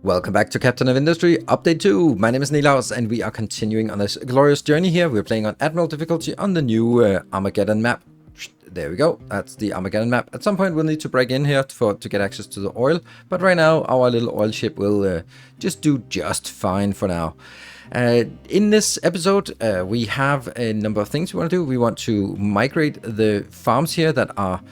Welcome back to Captain of Industry, Update 2. My name is Nilaus, and we are continuing on this glorious journey here. We're playing on Admiral difficulty on the new Armageddon map. There we go, that's the Armageddon map. At some point we'll need to break in here to get access to the oil, but right now our little oil ship will just do just fine for now. In this episode, we have a number of things we want to do. We want to migrate the farms here that are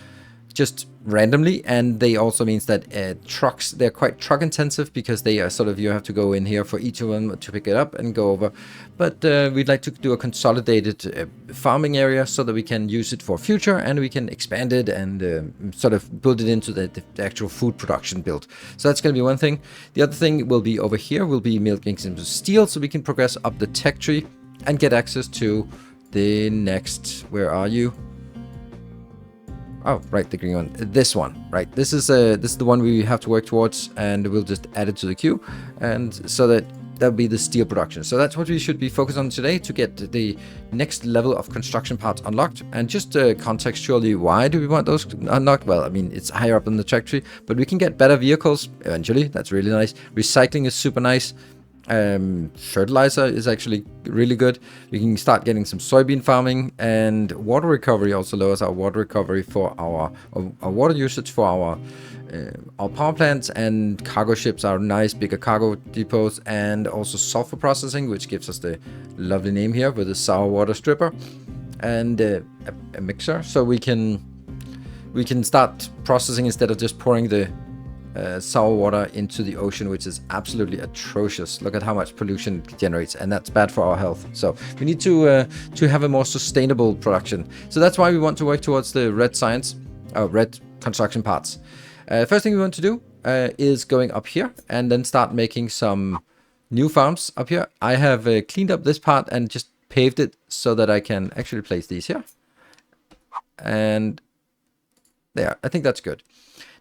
just randomly, and they also means that trucks, they're quite truck intensive because they are sort of, you have to go in here for each of them to pick it up and go over. But we'd like to do a consolidated farming area so that we can use it for future, and we can expand it and sort of build it into the actual food production build. So that's going to be one thing. The other thing will be over here, we'll be milking some steel so we can progress up the tech tree and get access to the next, where are you? Oh, right, the green one. This one, right? This is the one we have to work towards, and we'll just add it to the queue, and so that'll be the steel production. So that's what we should be focused on today to get the next level of construction parts unlocked. And just contextually, why do we want those unlocked? Well, I mean, it's higher up in the track tree, but we can get better vehicles eventually. That's really nice. Recycling is super nice. Fertilizer is actually really good. We can start getting some soybean farming, and water recovery also lowers our water recovery for our water usage for our power plants, and cargo ships are nice, bigger cargo depots, and also sulfur processing, which gives us the lovely name here with the sour water stripper and a mixer, so we can start processing instead of just pouring the sour water into the ocean, which is absolutely atrocious. Look at how much pollution it generates, and that's bad for our health. So we need to have a more sustainable production. So that's why we want to work towards the red construction parts. First thing we want to do is going up here and then start making some new farms up here. I have cleaned up this part and just paved it so that I can actually place these here. And there, I think that's good.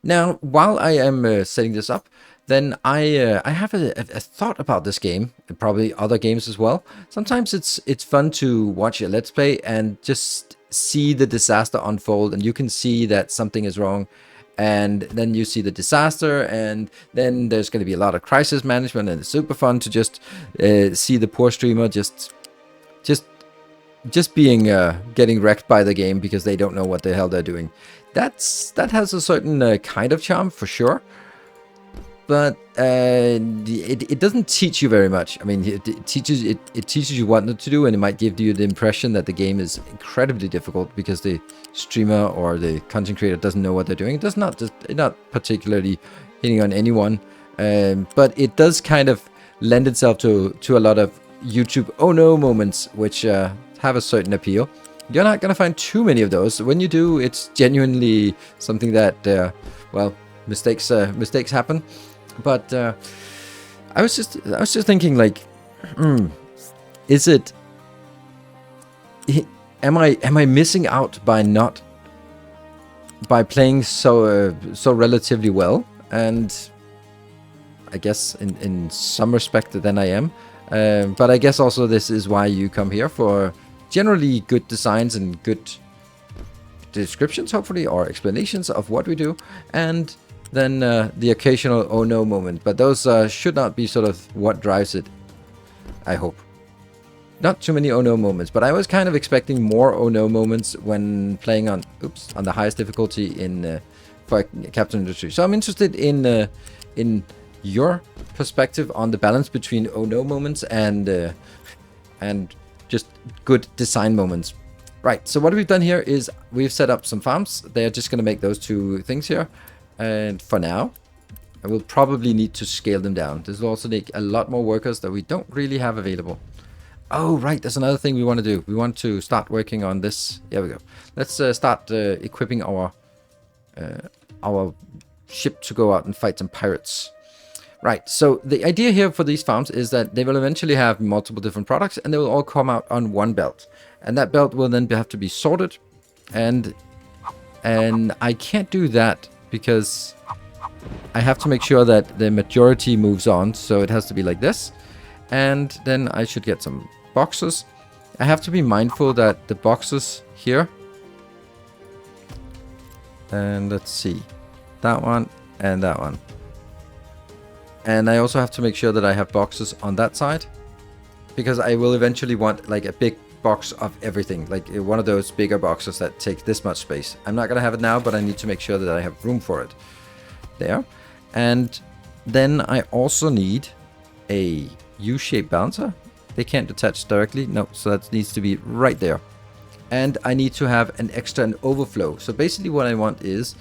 Now, while I am setting this up, then I have a thought about this game, and probably other games as well. Sometimes it's fun to watch a Let's Play and just see the disaster unfold, and you can see that something is wrong, and then you see the disaster, and then there's going to be a lot of crisis management, and it's super fun to just see the poor streamer just being getting wrecked by the game because they don't know what the hell they're doing. That has a certain kind of charm for sure, but it doesn't teach you very much. I mean, it teaches you what not to do, and it might give you the impression that the game is incredibly difficult because the streamer or the content creator doesn't know what they're doing. It's not particularly hitting on anyone, but it does kind of lend itself to a lot of YouTube oh no moments, which have a certain appeal. You're not going to find too many of those. When you do, it's genuinely something that, well, mistakes happen. But I was just thinking, like, is it? Am I missing out by playing so relatively well? And I guess in some respect, then I am. But I guess also this is why you come here, for generally good designs and good descriptions, hopefully, or explanations of what we do, and then the occasional oh no moment. But those should not be sort of what drives it, I hope. Not too many oh no moments, but I was kind of expecting more oh no moments when playing on the highest difficulty for Captain Industry. So I'm interested in your perspective on the balance between oh no moments and just good design moments. Right, so what we've done here is we've set up some farms. They're just going to make those two things here. And for now, I will probably need to scale them down. This will also take a lot more workers that we don't really have available. Oh, right, there's another thing we want to do. We want to start working on this. Here we go. Let's start equipping our ship to go out and fight some pirates. Right, so the idea here for these farms is that they will eventually have multiple different products, and they will all come out on one belt. And that belt will then have to be sorted, and I can't do that because I have to make sure that the majority moves on, so it has to be like this. And then I should get some boxes. I have to be mindful that the boxes here, and let's see, that one and that one. And I also have to make sure that I have boxes on that side, because I will eventually want like a big box of everything, like one of those bigger boxes that take this much space. I'm not gonna have it now, but I need to make sure that I have room for it there. And then I also need a U-shaped balancer. They can't attach directly, no, so that needs to be right there. And I need to have an overflow. So basically what I want is,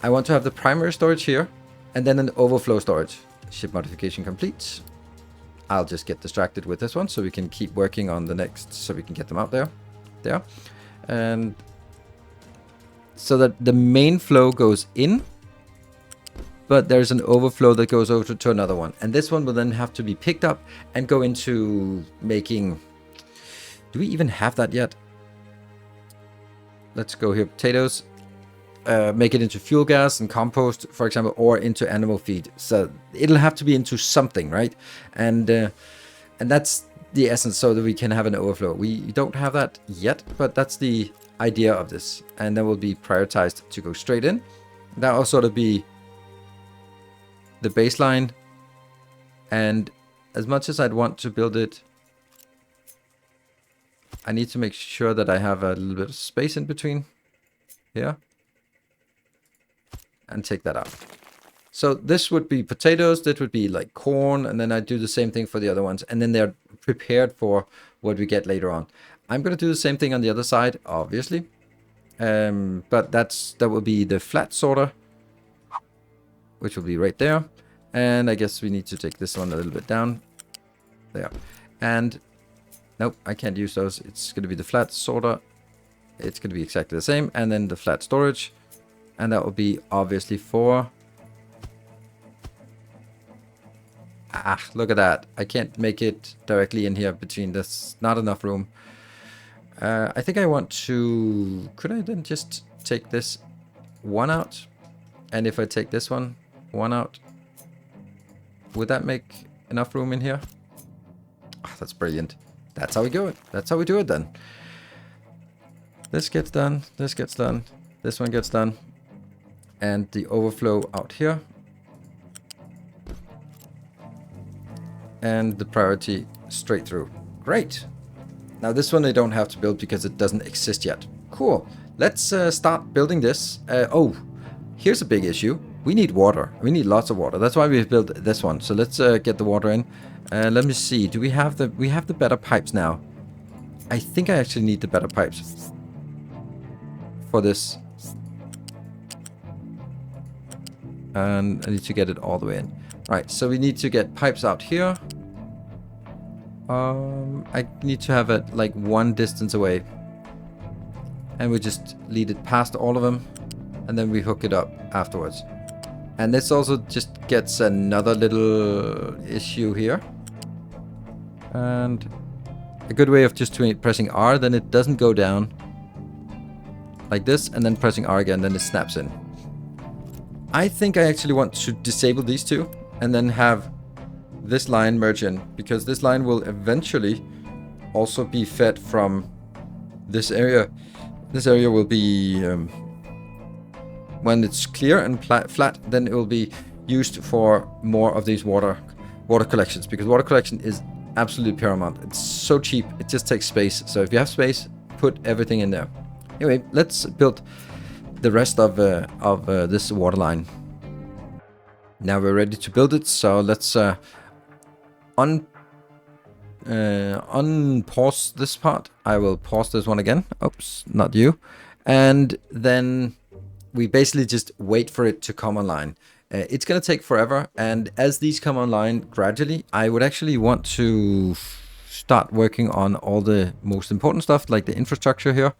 I want to have the primary storage here, and then an overflow storage. Ship modification complete. I'll just get distracted with this one so we can keep working on the next, so we can get them out there. And so that the main flow goes in, but there's an overflow that goes over to another one. And this one will then have to be picked up and go into making... Do we even have that yet? Let's go here, potatoes. Make it into fuel gas and compost, for example, or into animal feed. So it'll have to be into something, right? And that's the essence, so that we can have an overflow. We don't have that yet, but that's the idea of this. And then will be prioritized to go straight in. That will sort of be the baseline. And as much as I'd want to build it, I need to make sure that I have a little bit of space in between here. And take that out. So this would be potatoes, that would be like corn, and then I do the same thing for the other ones, and then they're prepared for what we get later on. I'm going to do the same thing on the other side, obviously. But that will be the flat sorter, which will be right there. And I guess we need to take this one a little bit down. There. And nope, I can't use those. It's going to be the flat sorter. It's going to be exactly the same. And then the flat storage. And that will be obviously for... look at that. I can't make it directly in here between. There's not enough room. I think I want to... Could I then just take this one out? And if I take this one out, would that make enough room in here? Oh, that's brilliant. That's how we do it. That's how we do it then. This gets done. This gets done. This one gets done. And the overflow out here. And the priority straight through. Great. Now this one I don't have to build because it doesn't exist yet. Cool. Let's start building this. Oh, here's a big issue. We need water. We need lots of water. That's why we've built this one. So let's get the water in. Let me see. Do we have the... We have the better pipes now. I think I actually need the better pipes for this. And I need to get it all the way in. Right, so we need to get pipes out here. I need to have it like one distance away. And we just lead it past all of them. And then we hook it up afterwards. And this also just gets another little issue here. And a good way of just pressing R, then it doesn't go down. Like this, and then pressing R again, then it snaps in. I think I actually want to disable these two and then have this line merge in, because this line will eventually also be fed from this area. This area will be, when it's clear and flat, then it will be used for more of these water collections, because water collection is absolutely paramount. It's so cheap, it just takes space. So if you have space, put everything in there. Anyway, let's build the rest of this water line. Now we're ready to build it, so let's unpause this part. I will pause this one again. Oops, not you. And then we basically just wait for it to come online. It's going to take forever, and as these come online gradually, I would actually want to start working on all the most important stuff, like the infrastructure here.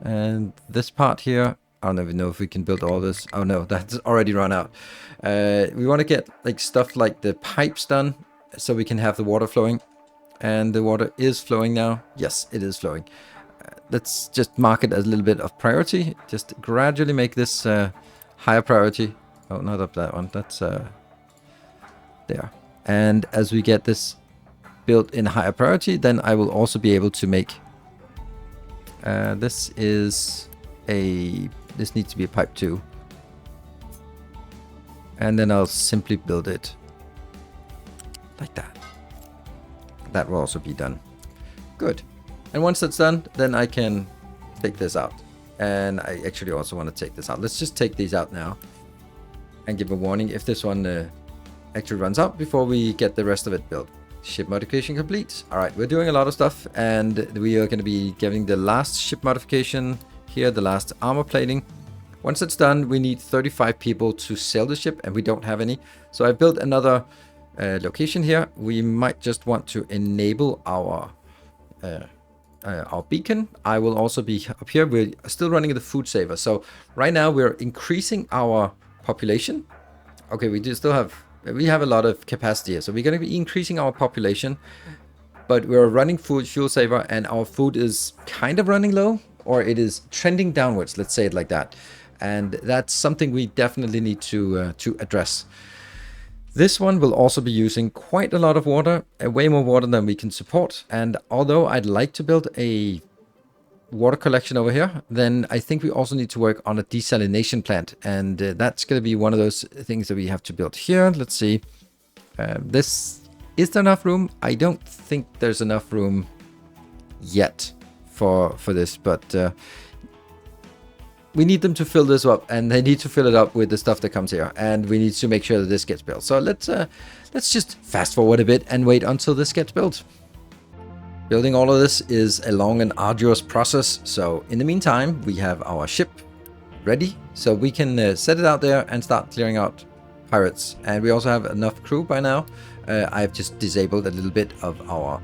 And this part here, I don't even know if we can build all this. Oh no, that's already run out. We want to get like stuff like the pipes done, so we can have the water flowing. And the water is flowing now. Yes, it is flowing. Let's just mark it as a little bit of priority. Just gradually make this higher priority. Oh, not up that one. That's there. And as we get this built in higher priority, then I will also be able to make... this needs to be a pipe 2. And then I'll simply build it like that. That will also be done. Good. And once that's done, then I can take this out. And I actually also want to take this out. Let's just take these out now and give a warning if this one actually runs out before we get the rest of it built. Ship modification complete. All right, we're doing a lot of stuff, and we are going to be getting the last ship modification here, the last armor plating. Once it's done, we need 35 people to sail the ship, and we don't have any. So I built another location here. We might just want to enable our beacon. I will also be up here. We're still running the food saver. So right now we're increasing our population. Okay, we have a lot of capacity here, so we're going to be increasing our population, but we're running fuel saver, and our food is kind of running low, or it is trending downwards, let's say it like that. And that's something we definitely need to address. This one will also be using quite a lot of water, way more water than we can support. And although I'd like to build a water collection over here, then I think we also need to work on a desalination plant, and that's going to be one of those things that we have to build here. Let's see. Is there enough room? I don't think there's enough room yet for this, but we need them to fill this up, and they need to fill it up with the stuff that comes here, and we need to make sure that this gets built. So let's just fast forward a bit and wait until this gets built. Building all of this is a long and arduous process, so in the meantime we have our ship ready, so we can set it out there and start clearing out pirates. And we also have enough crew by now. I've just disabled a little bit of our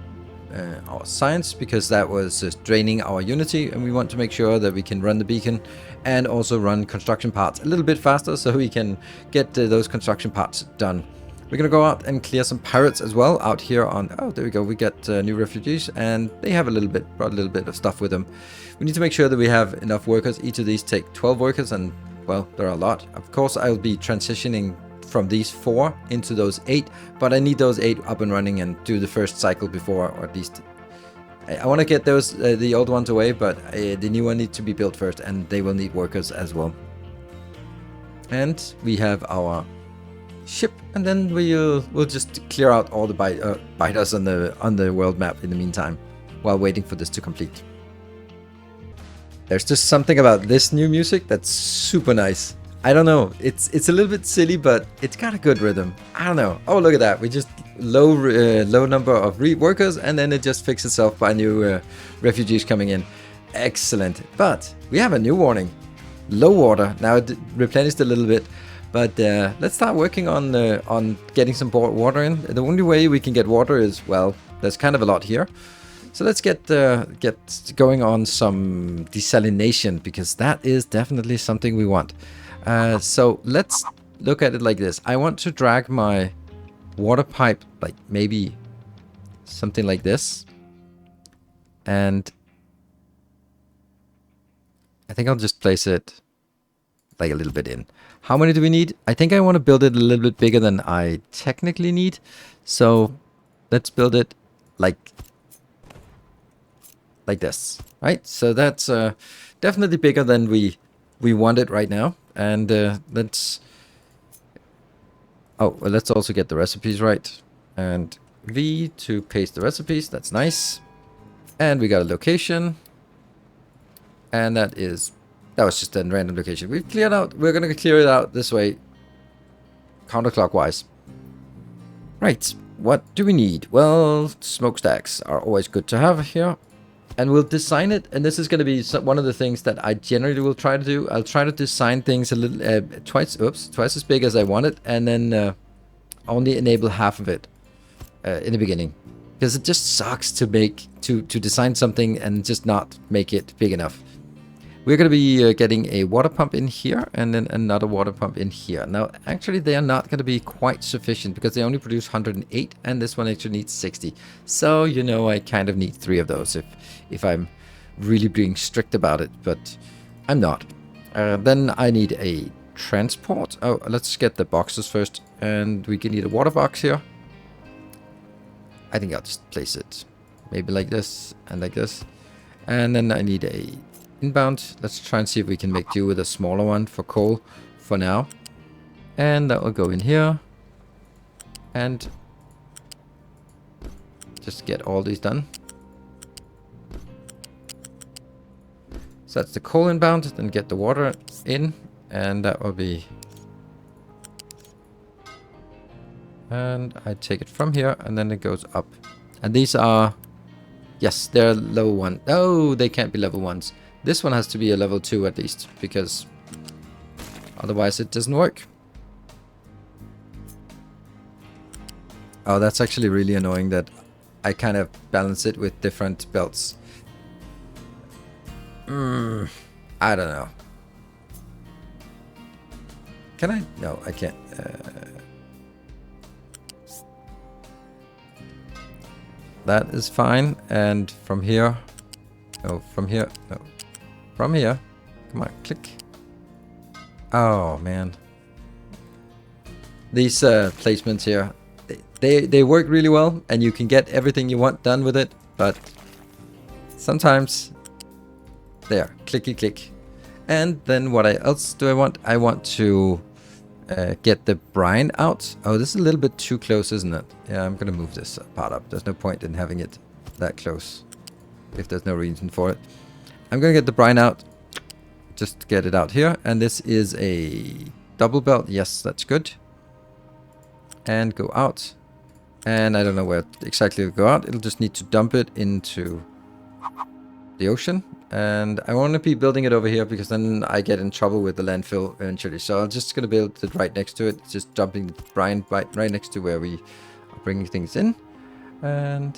science, because that was just draining our Unity, and we want to make sure that we can run the beacon and also run construction parts a little bit faster, so we can get those construction parts done. We're going to go out and clear some pirates as well out here on... Oh, there we go. We get new refugees, and they have brought a little bit of stuff with them. We need to make sure that we have enough workers. Each of these take 12 workers, and, well, there are a lot. Of course, I'll be transitioning from these 4 into those 8, but I need those 8 up and running and do the first cycle before, or at least... I want to get those the old ones away, but the new one needs to be built first, and they will need workers as well. And we have our ship, and then we'll just clear out all the biters on the world map in the meantime, while waiting for this to complete. There's just something about this new music that's super nice. I don't know, it's a little bit silly, but it's got a good rhythm. I don't know. Oh, look at that. We just low number of workers, and then it just fixes itself by new refugees coming in. Excellent. But we have a new warning. Low water. Now it replenished a little bit. But let's start working on getting some water in. The only way we can get water is, well, there's kind of a lot here. So let's get going on some desalination, because that is definitely something we want. So let's look at it like this. I want to drag my water pipe, like maybe something like this. And I think I'll just place it like a little bit in. How many do we need? I think I want to build it a little bit bigger than I technically need. So let's build it like this, right? So that's definitely bigger than we want it right now. And let's also get the recipes right. And V to paste the recipes. That's nice. And we got a location. And that was just a random location. We've cleared out. We're going to clear it out this way, counterclockwise. Right. What do we need? Well, smokestacks are always good to have here. And we'll design it. And this is going to be one of the things that I generally will try to do. I'll try to design things a little twice as big as I want it, and then only enable half of it in the beginning, because it just sucks to design something and just not make it big enough. We're going to be getting a water pump in here, and then another water pump in here. Now, actually, they are not going to be quite sufficient, because they only produce 108, and this one actually needs 60. So, you know, I kind of need 3 of those if I'm really being strict about it, but I'm not. Then I need a transport. Oh, let's get the boxes first, and we can need a water box here. I think I'll just place it maybe like this and like this. And then I need a inbound. Let's try and see if we can make do with a smaller one for coal for now. And that will go in here. And just get all these done. So that's the coal inbound, then get the water in, and that will be... And I take it from here, and then it goes up. And these are... Yes, they're level 1. Oh, they can't be level 1s. This one has to be a level 2 at least, because otherwise it doesn't work. Oh, that's actually really annoying that I kind of balance it with different belts. I don't know. Can I? No, I can't. That is fine. And from here. No, from here. No. From here. Come on, click. Oh, man. These placements here. They work really well. And you can get everything you want done with it. But sometimes... There, clicky click. And then what else do I want? I want to get the brine out. Oh, this is a little bit too close, isn't it? Yeah, I'm gonna move this part up. There's no point in having it that close if there's no reason for it. I'm gonna get the brine out. Just get it out here. And this is a double belt. Yes, that's good. And go out. And I don't know where exactly to go out. It'll just need to dump it into the ocean. And I want to be building it over here because then I get in trouble with the landfill eventually. So I'm just going to build it right next to it. Just dumping the brine right next to where we are bringing things in. And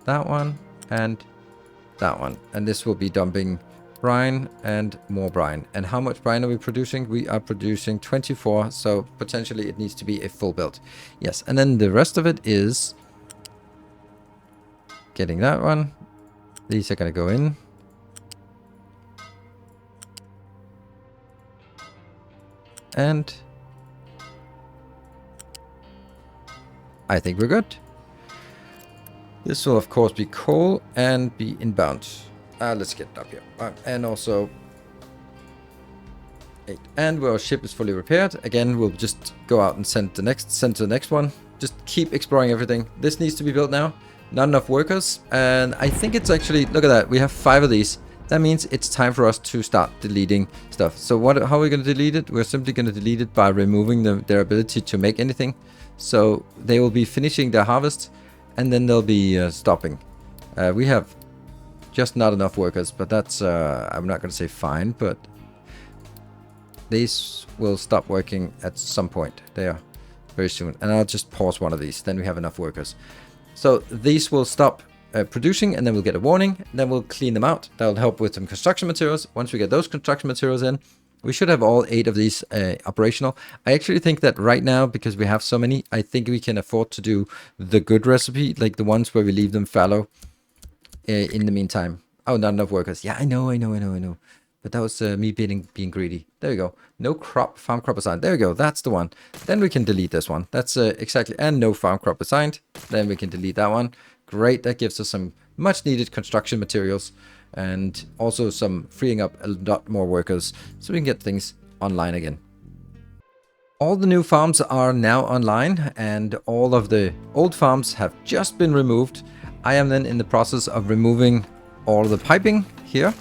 that one and that one. And this will be dumping brine and more brine. And how much brine are we producing? We are producing 24. So potentially it needs to be a full build. Yes. And then the rest of it is getting that one. These are going to go in. And I think we're good. This will of course be coal and be inbound. Let's get it up here. And also 8. And our ship is fully repaired. Again, we'll just go out and send to the next one. Just keep exploring everything. This needs to be built now. Not enough workers, and I think it's actually, look at that, we have 5 of these. That means it's time for us to start deleting stuff. So how are we going to delete it? We're simply going to delete it by removing their ability to make anything. So they will be finishing their harvest, and then they'll be stopping. We have just not enough workers, but that's, I'm not going to say fine, but these will stop working at some point there very soon. And I'll just pause one of these, then we have enough workers. So these will stop producing, and then we'll get a warning. Then we'll clean them out. That'll help with some construction materials. Once we get those construction materials in, we should have all 8 of these operational. I actually think that right now, because we have so many, I think we can afford to do the good recipe, like the ones where we leave them fallow in the meantime. Oh, not enough workers. Yeah, I know. But that was me being greedy. There we go. No farm crop assigned. There we go. That's the one. Then we can delete this one. That's exactly. And no farm crop assigned. Then we can delete that one. Great. That gives us some much needed construction materials. And also some freeing up a lot more workers. So we can get things online again. All the new farms are now online. And all of the old farms have just been removed. I am then in the process of removing all of the piping here.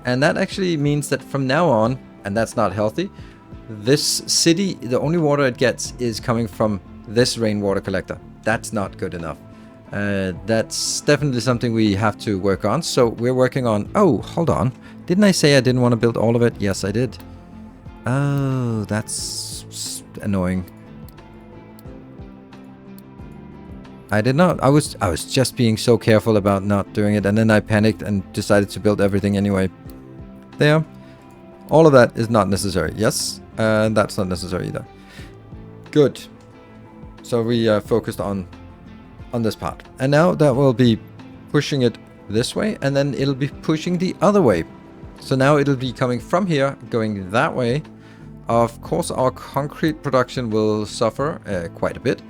And that actually means that from now on, and that's not healthy, this city, the only water it gets is coming from this rainwater collector. That's not good enough. That's definitely something we have to work on. So we're working on... Oh, hold on. Didn't I say I didn't want to build all of it? Yes, I did. Oh, that's annoying. I did not. I was just being so careful about not doing it, and then I panicked and decided to build everything anyway. There. All of that is not necessary. Yes, that's not necessary either. Good. So we focused on this part. And now that will be pushing it this way, and then it'll be pushing the other way. So now it'll be coming from here, going that way. Of course, our concrete production will suffer quite a bit.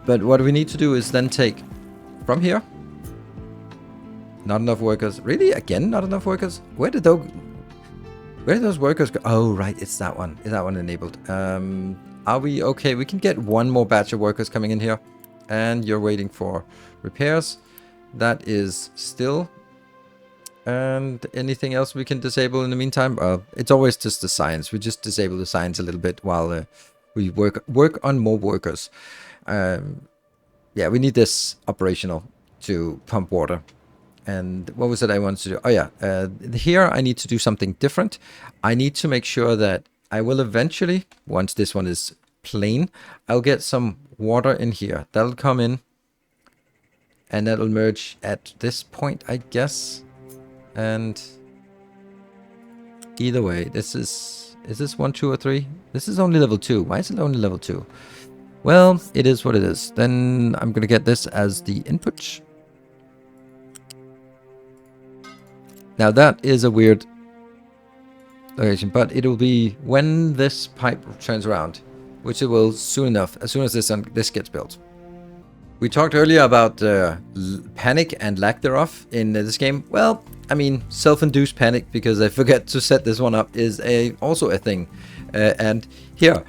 But what we need to do is then take from here. Not enough workers. Really? Again, not enough workers? Where did Where are those workers go? Oh, right, it's that one. Is that one enabled? Are we okay? We can get one more batch of workers coming in here. And you're waiting for repairs. That is still. And anything else we can disable in the meantime? It's always just the science. We just disable the science a little bit while we work on more workers. Yeah, we need this operational to pump water. And what was it I wanted to do? Oh yeah, here I need to do something different. I need to make sure that I will eventually, once this one is plain, I'll get some water in here. That'll come in. And that'll merge at this point, I guess. And either way, this is this 1, 2, or 3? This is only level 2. Why is it only level 2? Well, it is what it is. Then I'm going to get this as the input. Now that is a weird location, but it'll be when this pipe turns around, which it will soon enough, as soon as this gets built. We talked earlier about panic and lack thereof in this game. Well, I mean, self-induced panic, because I forget to set this one up, is also a thing. And here,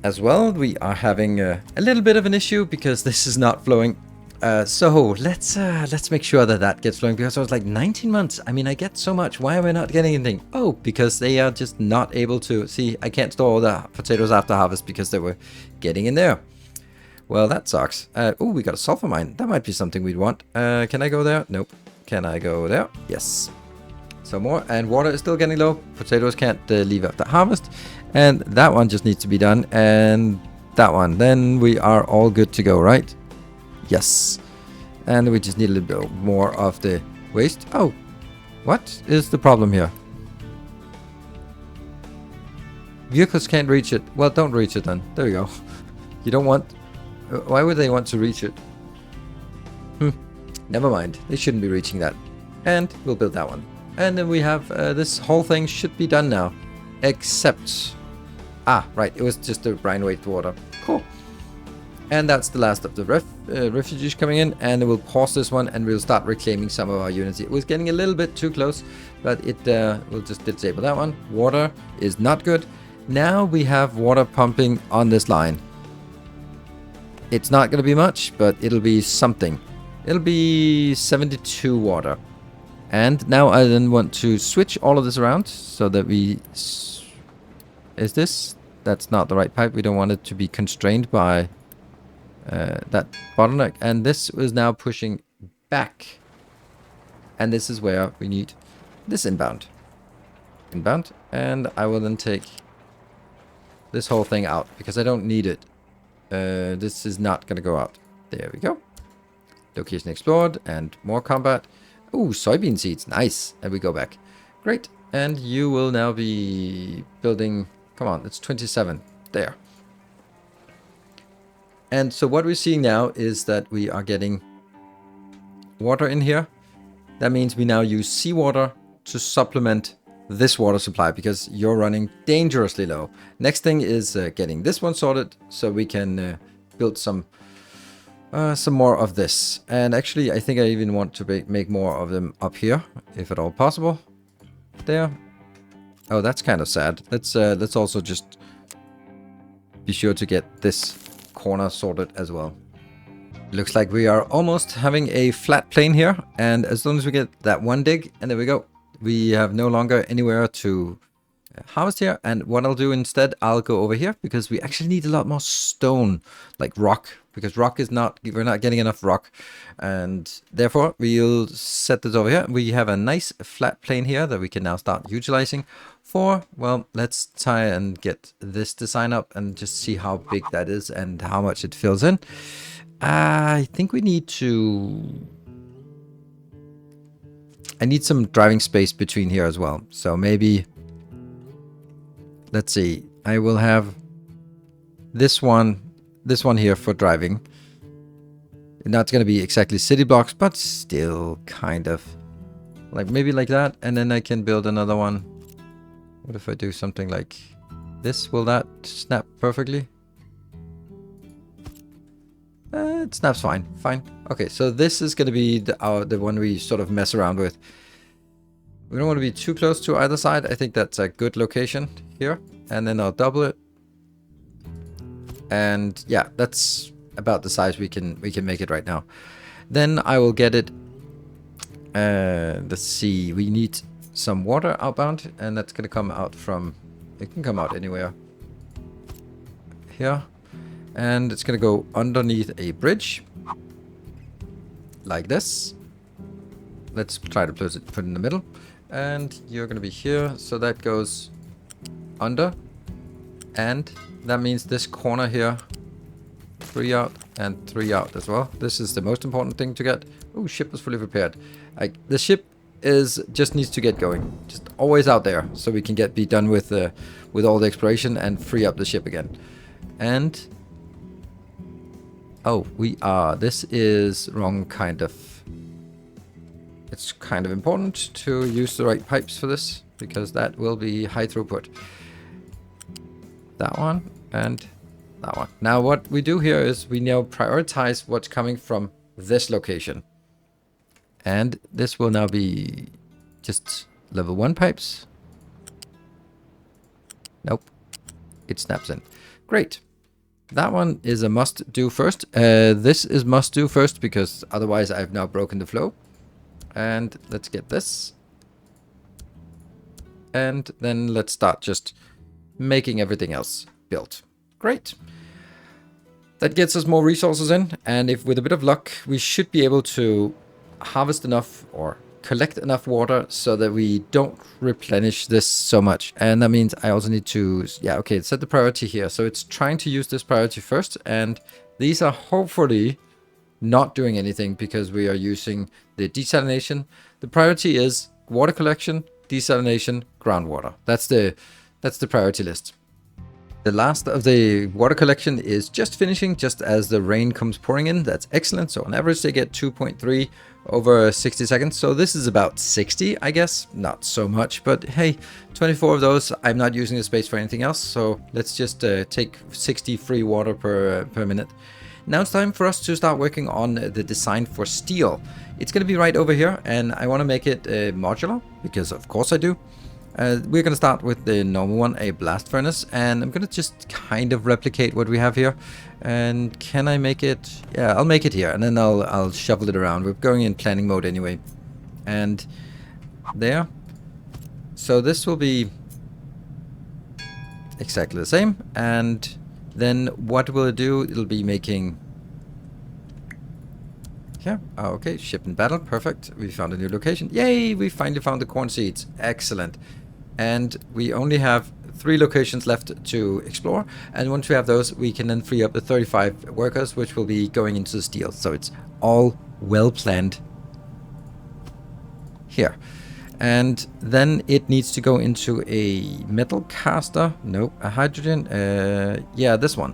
as well, we are having a little bit of an issue because this is not flowing. So let's make sure that gets flowing, because I was like 19 months. I mean, I get so much. Why am I not getting anything? Oh, because they are just not able to. See, I can't store all the potatoes after harvest because they were getting in there. Well, that sucks. Oh, we got a sulfur mine. That might be something we'd want. Can I go there? Nope. Can I go there? Yes. So more. And water is still getting low. Potatoes can't leave after harvest. And that one just needs to be done. And that one. Then we are all good to go, right? Yes. And we just need a little bit more of the waste. Oh, what is the problem here? Vehicles can't reach it. Well, don't reach it then. There we go. You don't want... Why would they want to reach it? Never mind. They shouldn't be reaching that. And we'll build that one. And then we have this whole thing should be done now. Except... Ah, right. It was just the brine wastewater. Cool. And that's the last of the refugees coming in. And we'll pause this one and we'll start reclaiming some of our units. It was getting a little bit too close, but we'll just disable that one. Water is not good. Now we have water pumping on this line. It's not going to be much, but it'll be something. It'll be 72 water. And now I then want to switch all of this around so that we... Is this? That's not the right pipe. We don't want it to be constrained by that bottleneck. And this is now pushing back. And this is where we need this inbound. Inbound. And I will then take this whole thing out because I don't need it. This is not going to go out. There we go. Location explored and more combat. Ooh, soybean seeds. Nice. And we go back. Great. And you will now be building... Come on, it's 27. There. And so what we're seeing now is that we are getting water in here. That means we now use seawater to supplement this water supply because you're running dangerously low. Next thing is getting this one sorted so we can build some more of this. And actually, I think I even want to make more of them up here, if at all possible. There. Oh, that's kind of sad. Let's also just be sure to get this corner sorted as well. Looks like we are almost having a flat plane here, and as soon as we get that one dig, and there we go, we have no longer anywhere to harvest here. And what I'll do instead, I'll go over here because we actually need a lot more stone, like rock, because rock is not, we're not getting enough rock, and therefore we'll set this over here. We have a nice flat plane here that we can now start utilizing for, well, let's try and get this design up and just see how big that is and how much it fills in. I think we need to... I need some driving space between here as well. So maybe... Let's see. I will have this one here for driving. Not going to be exactly city blocks, but still kind of. Like maybe like that. And then I can build another one. What if I do something like this? Will that snap perfectly? It snaps fine. Fine. Okay, so this is going to be the one we sort of mess around with. We don't want to be too close to either side. I think that's a good location here. And then I'll double it. And yeah, that's about the size we can make it right now. Then I will get it. Let's see. We need some water outbound, and that's gonna come out from. It can come out anywhere. Here, and it's gonna go underneath a bridge, like this. Let's try to put it in the middle, and you're gonna be here. So that goes under, and that means this corner here. 3 out and 3 out as well. This is the most important thing to get. Oh, ship was fully repaired. The ship just needs to get going. Just always out there, so we can be done with all the exploration and free up the ship again. And oh, this is wrong kind of. It's kind of important to use the right pipes for this, because that will be high throughput. That one and that one. Now what we do here is we now prioritize what's coming from this location. And this will now be just level 1 pipes. Nope. It snaps in. Great. That one is a must do first. This is must do first because otherwise I've now broken the flow. And let's get this. And then let's start just making everything else built. Great. That gets us more resources in, and if with a bit of luck, we should be able to harvest enough or collect enough water so that we don't replenish this so much. And that means I also need to, yeah, okay, set the priority here. So it's trying to use this priority first, and these are hopefully not doing anything because we are using the desalination. The priority is water collection, desalination, groundwater. That's the priority list. The last of the water collection is just finishing, just as the rain comes pouring in. That's excellent. So on average, they get 2.3 over 60 seconds. So this is about 60, I guess. Not so much, but hey, 24 of those. I'm not using the space for anything else. So let's just take 60 free water per minute. Now it's time for us to start working on the design for steel. It's going to be right over here, and I want to make it modular because of course I do. We're going to start with the normal one, a blast furnace, and I'm going to just kind of replicate what we have here. And can I make it? Yeah, I'll make it here, and then I'll shuffle it around. We're going in planning mode anyway. And there. So this will be exactly the same. And then what will it do? It'll be making... Yeah, okay, ship in battle, perfect. We found a new location. Yay, we finally found the corn seeds. Excellent. And we only have 3 locations left to explore. And once we have those, we can then free up the 35 workers, which will be going into the steel. So it's all well planned here. And then it needs to go into a metal caster. No, a hydrogen. Yeah, this one.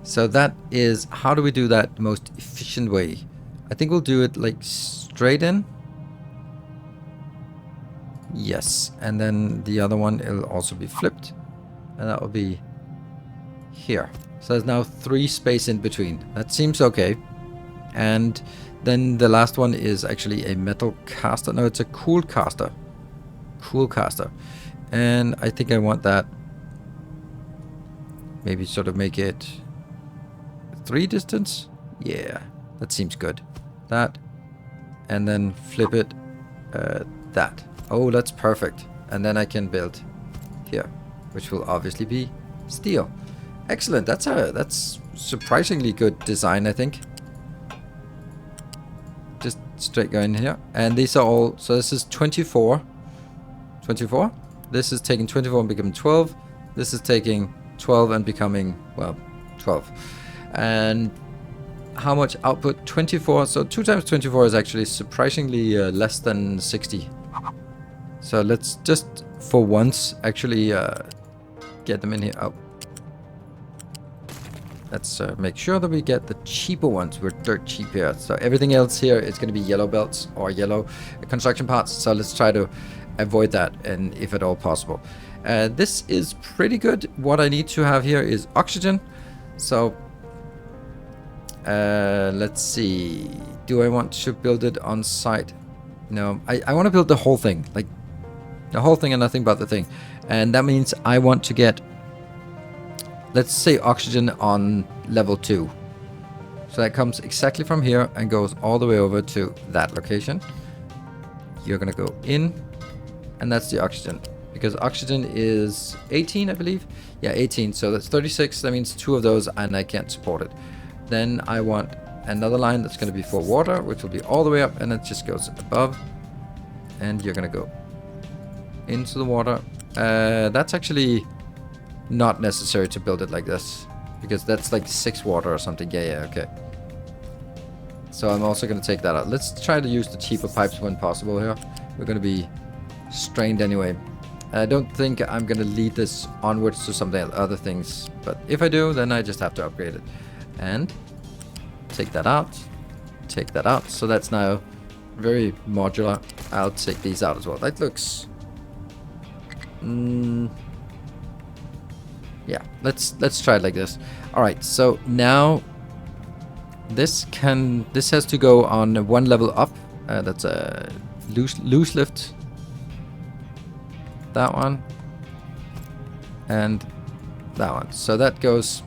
So that is, how do we do that the most efficient way? I think we'll do it like straight in. Yes, and then the other one, it'll also be flipped. And that will be here. So there's now 3 space in between. That seems okay. And then the last one is actually a metal caster. No, it's a cool caster. Cool caster. And I think I want that. Maybe sort of make it 3 distance. Yeah, that seems good. That. And then flip it. That. Oh, that's perfect. And then I can build here, which will obviously be steel. Excellent. That's surprisingly good design, I think. Just straight going here. And these are all, so this is 24. 24. This is taking 24 and becoming 12. This is taking 12 and becoming, well, 12. And how much output? 24. So 2 times 24 is actually surprisingly less than 60. So let's just, for once, actually get them in here. Oh. Let's make sure that we get the cheaper ones. We're dirt cheap here. So everything else here is going to be yellow belts or yellow construction parts. So let's try to avoid that, and if at all possible. This is pretty good. What I need to have here is oxygen. So let's see. Do I want to build it on site? No, I want to build the whole thing. Like, the whole thing and nothing but the thing. And that means I want to get, let's say, oxygen on level 2. So that comes exactly from here and goes all the way over to that location. You're going to go in, and that's the oxygen. Because oxygen is 18, I believe. Yeah, 18. So that's 36. That means 2 of those, and I can't support it. Then I want another line that's going to be for water, which will be all the way up, and it just goes above. And you're going to go into the water. That's actually not necessary to build it like this, because that's like 6 water or something. Yeah, okay. So I'm also going to take that out. Let's try to use the cheaper pipes when possible here. We're going to be strained anyway. I don't think I'm going to lead this onwards to some other things, but if I do, then I just have to upgrade it. And take that out. Take that out. So that's now very modular. I'll take these out as well. That looks... yeah, let's try it like this. All right, so now this has to go on 1 level up. That's a loose lift. That one and that one. So that goes,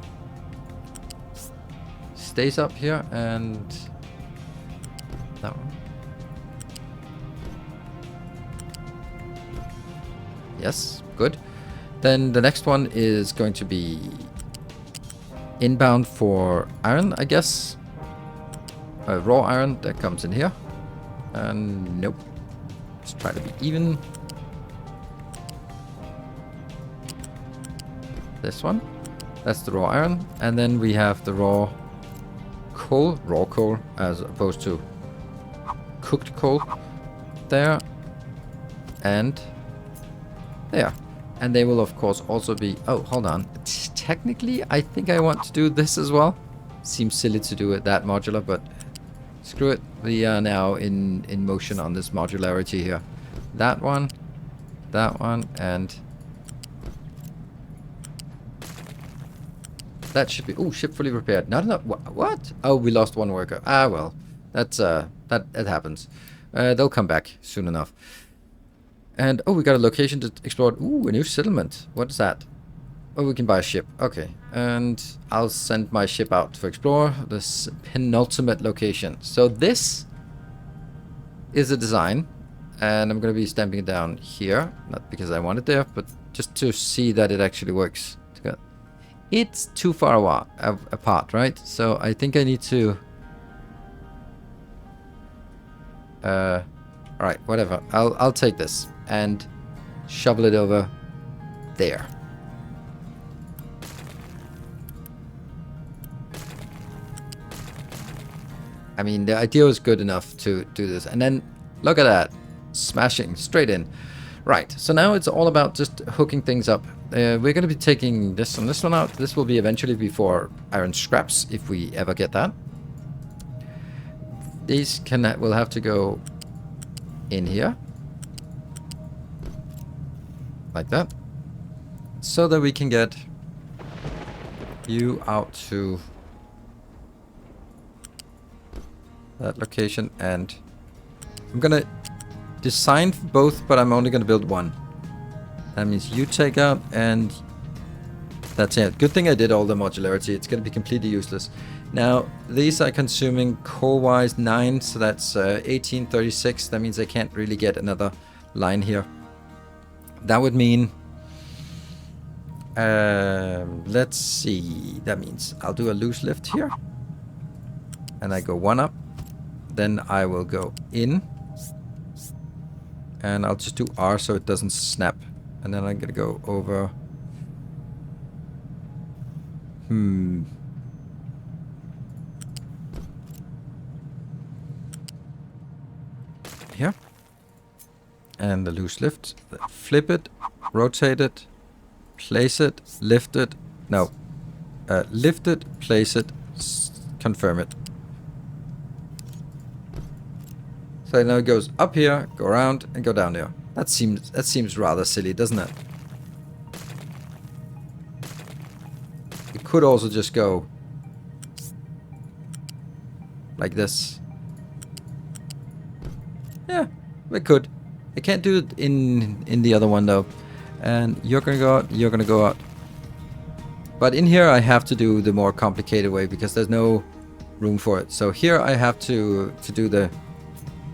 stays up here, and that one. Yes, good. Then the next one is going to be inbound for iron, I guess. Raw iron that comes in here. And nope. Let's try to be even. This one. That's the raw iron. And then we have the raw coal, as opposed to cooked coal. There. And there. And they will, of course, also be... Oh, hold on. Technically, I think I want to do this as well. Seems silly to do it that modular, but screw it. We are now in motion on this modularity here. That one, and... that should be... Oh, ship fully repaired. Not enough... What? Oh, we lost 1 worker. Ah, well. That's, that happens. They'll come back soon enough. And, oh, we got a location to explore. Ooh, a new settlement. What is that? Oh, we can buy a ship. Okay. And I'll send my ship out to explore this penultimate location. So this is a design. And I'm going to be stamping it down here. Not because I want it there, but just to see that it actually works. It's too far apart, right? So I think I need to... Alright, whatever. I'll take this and shovel it over there. I mean, the idea was good enough to do this. And then, look at that. Smashing straight in. Right, so now it's all about just hooking things up. We're going to be taking this and this one out. This will be eventually before iron scraps, if we ever get that. These will have to go in here. Like that. So that we can get you out to that location. And I'm gonna design both, but I'm only gonna build one. That means you take out, and that's it. Good thing I did all the modularity. It's gonna be completely useless. Now, these are consuming coal-wise 9, so that's 1836. That means I can't really get another line here. That would mean... let's see. That means I'll do a loose lift here. And I go 1 up. Then I will go in. And I'll just do R so it doesn't snap. And then I'm going to go over... Here. And the loose lift. Flip it. Rotate it. Place it. Lift it. No. Lift it. Place it. Confirm it. So now it goes up here, go around, and go down there. That seems rather silly, doesn't it? It could also just go like this. Yeah, We could. I can't do it in the other one though. And you're gonna go out, you're gonna go out. But in here I have to do the more complicated way because there's no room for it. So here I have to do the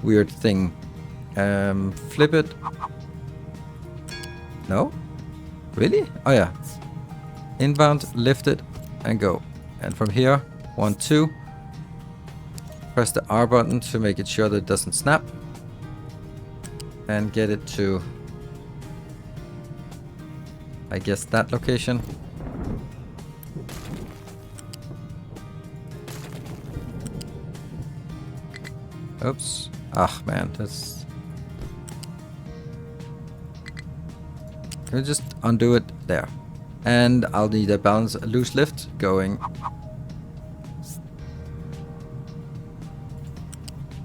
weird thing. Flip it. No? Really? Oh yeah. Inbound, lift it, and go. And from here, 1, 2. Press the R button to make it sure that it doesn't snap. And get it to, I guess, that location. Oops. Ah, man, that's... Can we just undo it? There. And I'll need a balance, a loose lift going.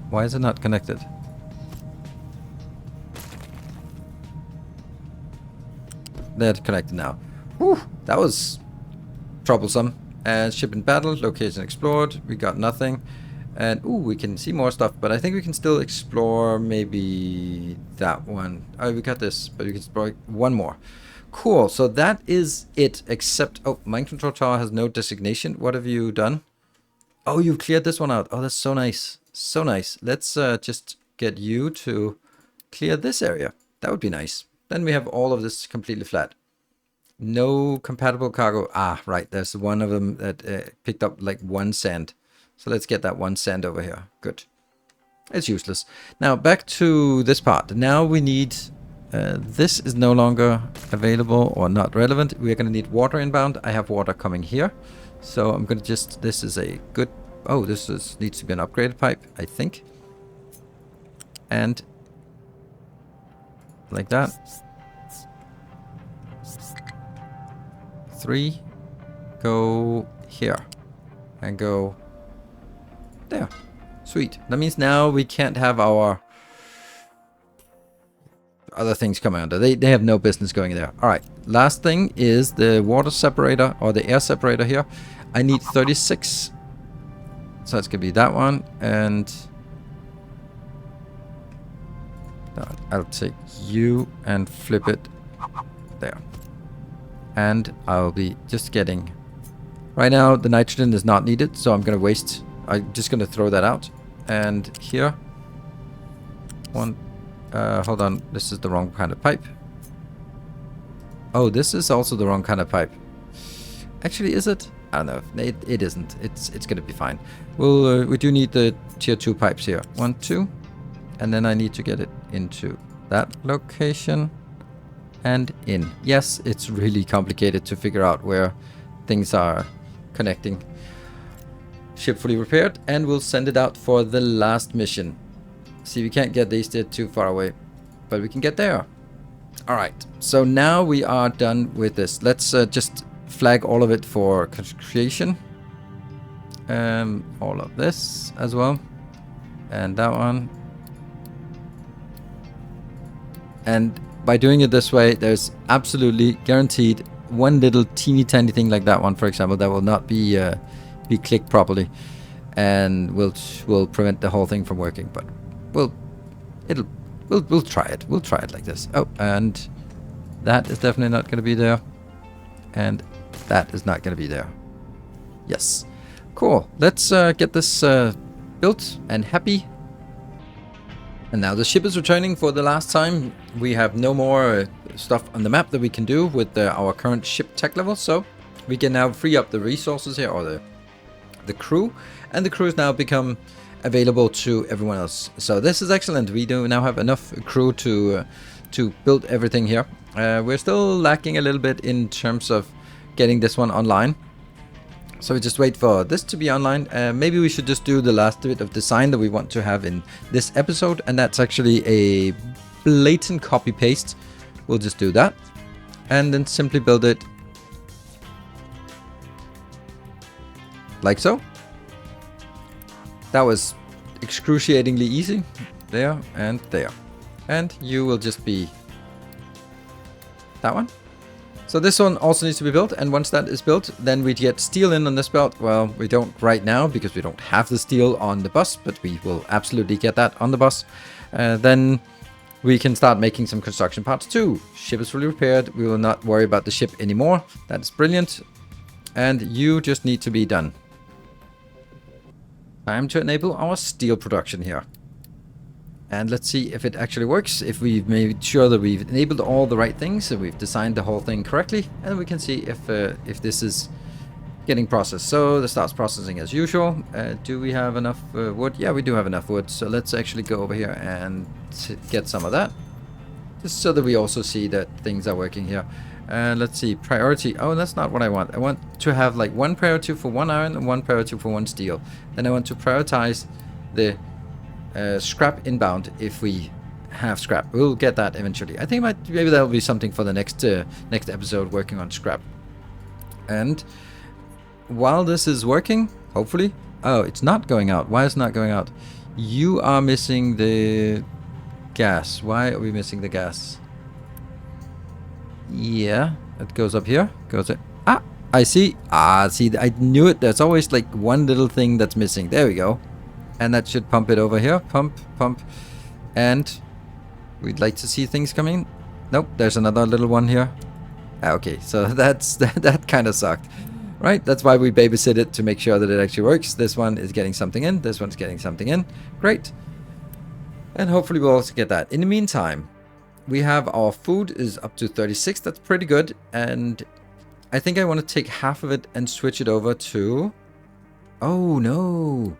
Why is it not connected? They're connected now. Whew, that was troublesome. And ship in battle, location explored. We got nothing. And ooh, we can see more stuff, but I think we can still explore maybe that one. Oh, we got this, but we can explore one more. Cool, so that is it, except, oh, mind control tower has no designation. What have you done? Oh, you've cleared this one out. Oh, that's so nice. So nice. Let's just get you to clear this area. That would be nice. Then we have all of this completely flat. No compatible cargo. Ah, right, there's one of them that picked up like 1 sand. So let's get that 1 sand over here. Good. It's useless. Now back to this part. Now we need... this is no longer available or not relevant. We're going to need water inbound. I have water coming here. So I'm going to just... This is a good... Oh, this needs to be an upgraded pipe, I think. And... like that. 3. Go here. And go... there. Sweet. That means now we can't have our other things coming under. They have no business going there. Alright. Last thing is the water separator or the air separator here. I need 36. So it's going to be that one. And I'll take you and flip it there. And I'll be just getting... Right now the nitrogen is not needed, so I'm going to waste... I'm just going to throw that out. And here. One. Hold on. This is the wrong kind of pipe. Oh, this is also the wrong kind of pipe. Actually, is it? I don't know. It isn't. It's going to be fine. We do need the tier 2 pipes here. 1, 2. And then I need to get it into that location. And in. Yes, it's really complicated to figure out where things are connecting. Ship fully repaired, and we'll send it out for the last mission. See, we can't get these too far away, but we can get there. Alright, so now we are done with this. Let's just flag all of it for creation. All of this as well. And that one. And by doing it this way, there's absolutely guaranteed one little teeny tiny thing like that one, for example, that will not be clicked properly, and will prevent the whole thing from working. But we'll try it. We'll try it like this. Oh, and that is definitely not going to be there, and that is not going to be there. Yes, cool. Let's get this built and happy. And now the ship is returning for the last time. We have no more stuff on the map that we can do with our current ship tech level, so we can now free up the resources here, or the crew, and the crew has now become available to everyone else. So this is excellent. We do now have enough crew to build everything here. We're still lacking a little bit in terms of getting this one online. So we just wait for this to be online. Maybe we should just do the last bit of design that we want to have in this episode, and that's actually a blatant copy paste. We'll just do that and then simply build it like so. That was excruciatingly easy. There and there. And you will just be that one. So this one also needs to be built, and once that is built, then we get steel in on this belt. Well, we don't right now because we don't have the steel on the bus, but we will absolutely get that on the bus. Then we can start making some construction parts too. Ship is fully repaired. We will not worry about the ship anymore. That is brilliant. And you just need to be done. Time to enable our steel production here. And let's see if it actually works. If we've made sure that we've enabled all the right things and we've designed the whole thing correctly, and we can see if this is getting processed. So this starts processing as usual. Do we have enough wood? Yeah, we do have enough wood. So let's actually go over here and get some of that, just so that we also see that things are working here. And let's see, priority. Oh, that's not what I want. I want to have like one priority for one iron and one priority for one steel. Then I want to prioritize the scrap inbound if we have scrap. We'll get that eventually. I think maybe that'll be something for the next episode, working on scrap. And while this is working, hopefully... Oh, it's not going out. Why is it not going out? You are missing the gas. Why are we missing the gas? Yeah, it goes up here. Goes it. Ah, I see. Ah, see, I knew it. There's always like one little thing that's missing. There we go. And that should pump it over here. Pump, pump. And we'd like to see things coming. Nope, there's another little one here. Okay, so that kind of sucked. Right, that's why we babysit it, to make sure that it actually works. This one is getting something in. This one's getting something in. Great. And hopefully we'll also get that. In the meantime, we have our food is up to 36. That's pretty good. And I think I want to take half of it and switch it over to... Oh, no.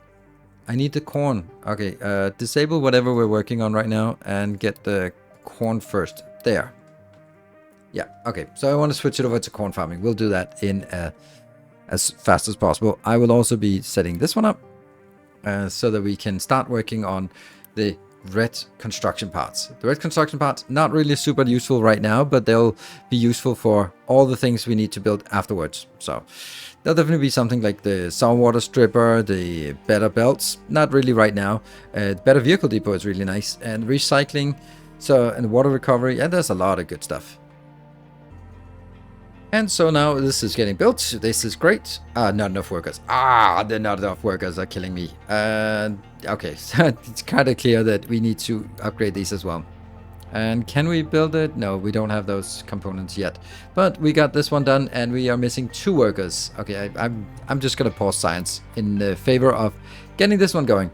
I need the corn. Okay, disable whatever we're working on right now and get the corn first. There. Yeah, okay. So I want to switch it over to corn farming. We'll do that in as fast as possible. I will also be setting this one up so that we can start working on the red construction parts. The red construction parts, not really super useful right now, but they'll be useful for all the things we need to build afterwards. So there'll definitely be something like the saltwater stripper, the better belts, not really right now. Better vehicle depot is really nice, and recycling, so, and water recovery, and there's a lot of good stuff. And so now this is getting built. This is great. Not enough workers. They're not enough workers are killing me. Okay, so it's kind of clear that we need to upgrade these as well. And can we build it? No, we don't have those components yet. But we got this one done, and we are missing 2 workers. Okay, I'm just gonna pause science in favor of getting this one going.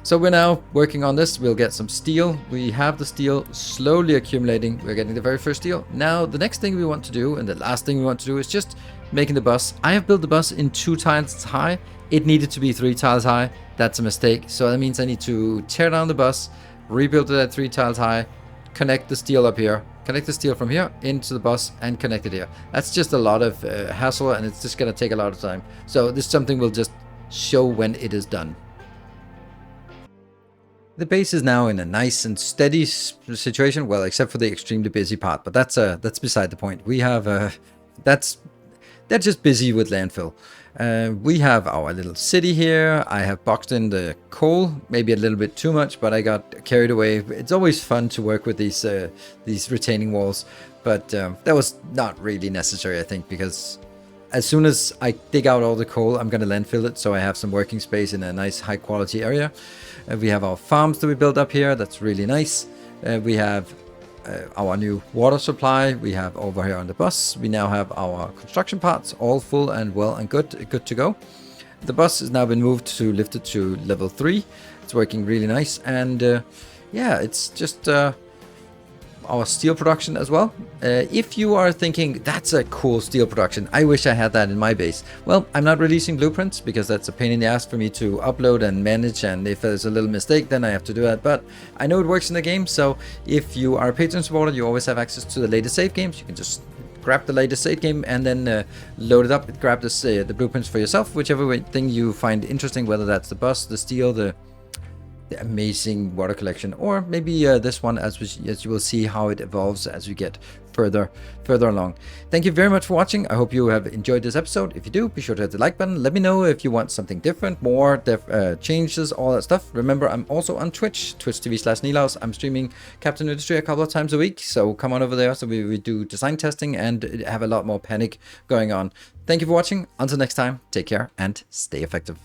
So we're now working on this. We'll get some steel. We have the steel slowly accumulating. We're getting the very first steel. Now, the next thing we want to do, and the last thing we want to do, is just making the bus. I have built the bus in 2 tiles high. It needed to be 3 tiles high. That's a mistake. So that means I need to tear down the bus, rebuild it at 3 tiles high, connect the steel up here, connect the steel from here into the bus, and connect it here. That's just a lot of hassle, and it's just going to take a lot of time. So this is something we'll just show when it is done. The base is now in a nice and steady situation, well, except for the extremely busy part, but that's beside the point. We have they're just busy with landfill. We have our little city here. I have boxed in the coal, maybe a little bit too much, but I got carried away. It's always fun to work with these retaining walls, but that was not really necessary, I think, because as soon as I dig out all the coal, I'm going to landfill it, so I have some working space in a nice high quality area. We have our farms that we built up here. That's really nice. We have our new water supply. We have over here on the bus. We now have our construction parts all full and well and good to go. The bus has now been lifted to level 3. It's working really nice. And yeah, it's just our steel production as well. If you are thinking that's a cool steel production, I wish I had that in my base. Well, I'm not releasing blueprints because that's a pain in the ass for me to upload and manage, and if there's a little mistake, then I have to do that. But I know it works in the game, so if you are a patron supporter, you always have access to the latest save games. You can just grab the latest save game and then load it up, grab the blueprints for yourself, whichever thing you find interesting, whether that's the bus, the steel, the amazing water collection, or maybe this one, as you will see how it evolves as we get further along. Thank you very much for watching. I hope you have enjoyed this episode. If you do, be sure to hit the like button. Let me know if you want something different, more changes, all that stuff. Remember, I'm also on Twitch TV/Nilaus. I'm streaming Captain Industry a couple of times a week, so come on over there. So we do design testing and have a lot more panic going on. Thank you for watching. Until next time, take care and stay effective.